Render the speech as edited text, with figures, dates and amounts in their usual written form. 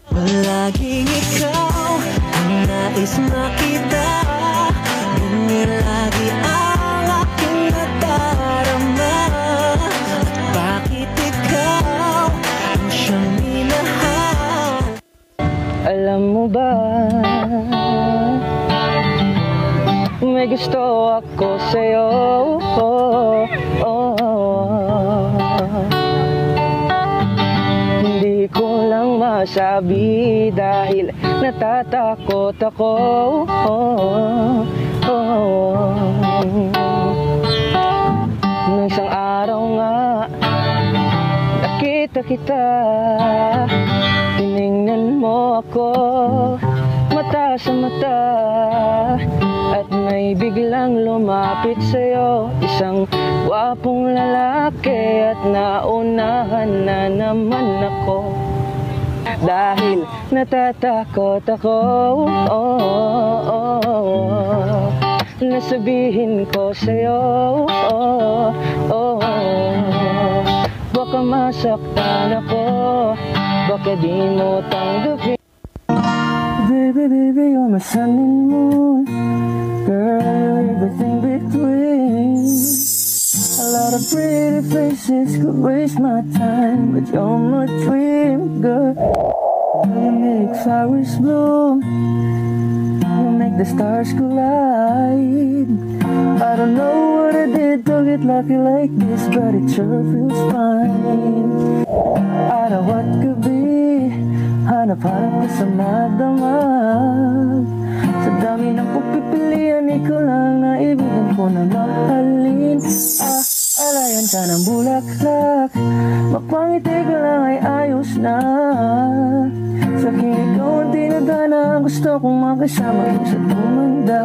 Palaging ikaw ang nais makita, ganyan lagi ang aking nadarama. At bakit ikaw ang siyang minahal? Alam mo ba, may gusto ako sa'yo, Hindi ko lang masabi dahil natatakot ako, Nung isang araw nga nakita kita, tiningnan mo ako mata sa mata, at may biglang lumapit sa'yo isang gwapong lalaki, at naunahan na naman ako dahil natatakot ako. Nasabihin ko sa'yo, baka masaktan ako, baka di mo tanggapin. Baby, baby, you're my sun and moon, girl, everything between. A lot of pretty faces could waste my time, but you're my dream, girl. You make flowers bloom, you make the stars collide. I don't know what I did to get lucky like this, but it sure feels fine. I don't know what could be, hanap-hanap ko sa madamag. Sa dami ng pagpipilian, ikaw lang naibigan ko na mahalin. Alayan ka ng bulaklak, magpangiti ka lang ay ayos na. Sa akin ikaw ang tinadhana, gusto kong makasama sa tumanda.